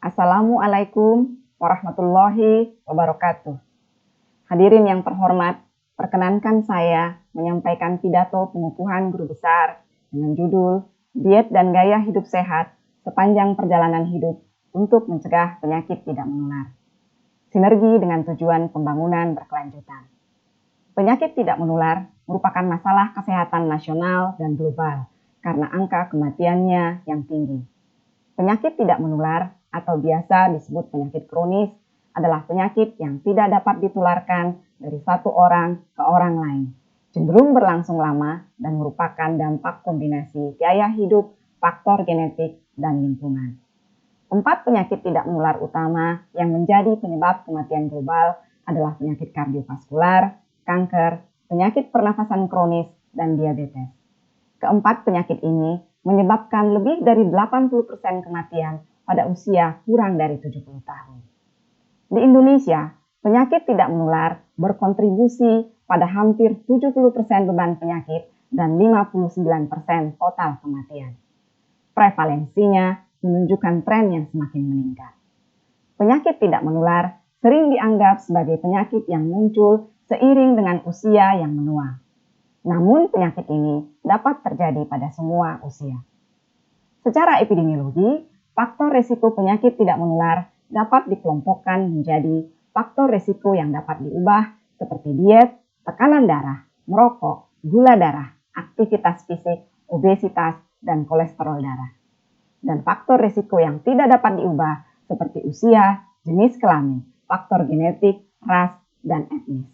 Assalamualaikum warahmatullahi wabarakatuh. Hadirin yang terhormat, perkenankan saya menyampaikan pidato pengukuhan guru besar dengan judul Diet dan Gaya Hidup Sehat Sepanjang Perjalanan Hidup untuk Mencegah Penyakit Tidak Menular. Sinergi dengan tujuan pembangunan berkelanjutan. Penyakit tidak menular merupakan masalah kesehatan nasional dan global karena angka kematiannya yang tinggi. Penyakit tidak menular atau biasa disebut penyakit kronis adalah penyakit yang tidak dapat ditularkan dari satu orang ke orang lain, cenderung berlangsung lama dan merupakan dampak kombinasi gaya hidup, faktor genetik, dan lingkungan. 4 penyakit tidak menular utama yang menjadi penyebab kematian global adalah penyakit kardiovaskular, kanker, penyakit pernafasan kronis, dan diabetes. Keempat penyakit ini menyebabkan lebih dari 80% kematian pada usia kurang dari 70 tahun. Di Indonesia, penyakit tidak menular berkontribusi pada hampir 70% beban penyakit dan 59% total kematian. Prevalensinya menunjukkan tren yang semakin meningkat. Penyakit tidak menular sering dianggap sebagai penyakit yang muncul seiring dengan usia yang menua. Namun penyakit ini dapat terjadi pada semua usia. Secara epidemiologi, faktor risiko penyakit tidak menular dapat dikelompokkan menjadi faktor risiko yang dapat diubah seperti diet, tekanan darah, merokok, gula darah, aktivitas fisik, obesitas, dan kolesterol darah. Dan faktor risiko yang tidak dapat diubah seperti usia, jenis kelamin, faktor genetik, ras, dan etnis.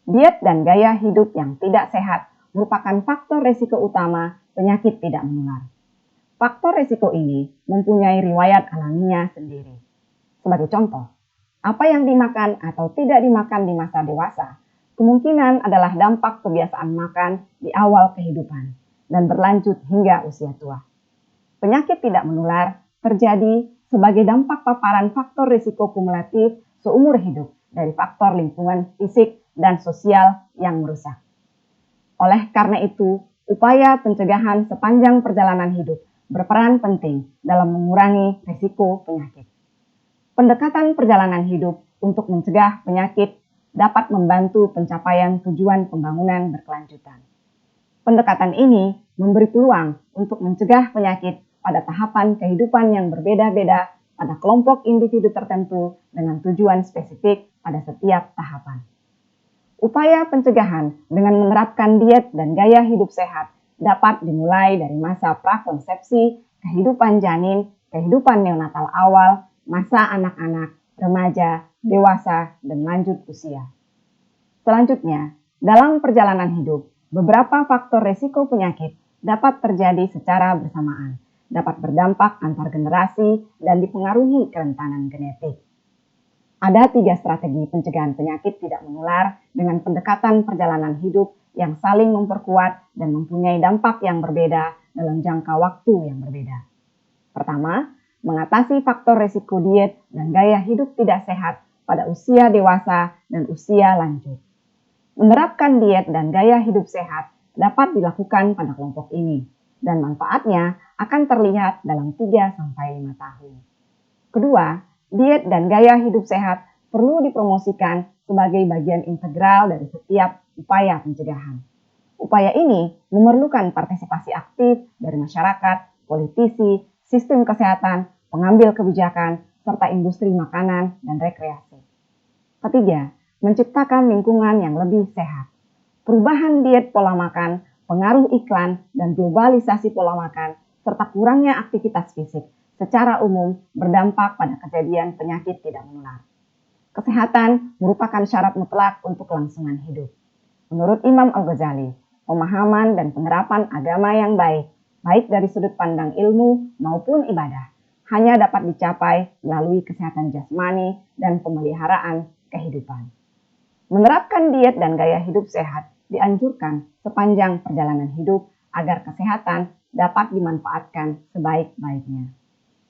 Diet dan gaya hidup yang tidak sehat merupakan faktor risiko utama penyakit tidak menular. Faktor risiko ini mempunyai riwayat alaminya sendiri. Sebagai contoh, apa yang dimakan atau tidak dimakan di masa dewasa kemungkinan adalah dampak kebiasaan makan di awal kehidupan dan berlanjut hingga usia tua. Penyakit tidak menular terjadi sebagai dampak paparan faktor risiko kumulatif seumur hidup dari faktor lingkungan fisik dan sosial yang merusak. Oleh karena itu, upaya pencegahan sepanjang perjalanan hidup berperan penting dalam mengurangi risiko penyakit. Pendekatan perjalanan hidup untuk mencegah penyakit dapat membantu pencapaian tujuan pembangunan berkelanjutan. Pendekatan ini memberi peluang untuk mencegah penyakit pada tahapan kehidupan yang berbeda-beda pada kelompok individu tertentu dengan tujuan spesifik pada setiap tahapan. Upaya pencegahan dengan menerapkan diet dan gaya hidup sehat dapat dimulai dari masa prakonsepsi, kehidupan janin, kehidupan neonatal awal, masa anak-anak, remaja, dewasa, dan lanjut usia. Selanjutnya, dalam perjalanan hidup, beberapa faktor risiko penyakit dapat terjadi secara bersamaan, dapat berdampak antar generasi, dan dipengaruhi kerentanan genetik. Ada 3 strategi pencegahan penyakit tidak menular dengan pendekatan perjalanan hidup yang saling memperkuat dan mempunyai dampak yang berbeda dalam jangka waktu yang berbeda. Pertama, mengatasi faktor risiko diet dan gaya hidup tidak sehat pada usia dewasa dan usia lanjut. Menerapkan diet dan gaya hidup sehat dapat dilakukan pada kelompok ini dan manfaatnya akan terlihat dalam 3-5 tahun. Kedua, diet dan gaya hidup sehat perlu dipromosikan sebagai bagian integral dari setiap upaya pencegahan. Upaya ini memerlukan partisipasi aktif dari masyarakat, politisi, sistem kesehatan, pengambil kebijakan, serta industri makanan dan rekreasi. Ketiga, menciptakan lingkungan yang lebih sehat. Perubahan diet pola makan, pengaruh iklan, dan globalisasi pola makan, serta kurangnya aktivitas fisik secara umum berdampak pada kejadian penyakit tidak menular. Kesehatan merupakan syarat mutlak untuk kelangsungan hidup. Menurut Imam Al-Ghazali, pemahaman dan penerapan agama yang baik, baik dari sudut pandang ilmu maupun ibadah, hanya dapat dicapai melalui kesehatan jasmani dan pemeliharaan kehidupan. Menerapkan diet dan gaya hidup sehat dianjurkan sepanjang perjalanan hidup agar kesehatan dapat dimanfaatkan sebaik-baiknya.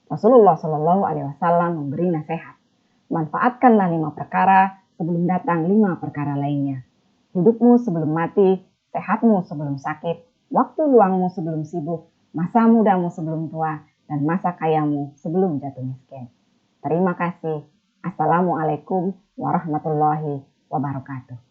Rasulullah Shallallahu Alaihi Wasallam memberi nasihat, manfaatkanlah 5 perkara sebelum datang 5 perkara lainnya. Hidupmu sebelum mati, sehatmu sebelum sakit, waktu luangmu sebelum sibuk, masa mudamu sebelum tua, dan masa kayamu sebelum jatuh miskin. Terima kasih. Assalamualaikum warahmatullahi wabarakatuh.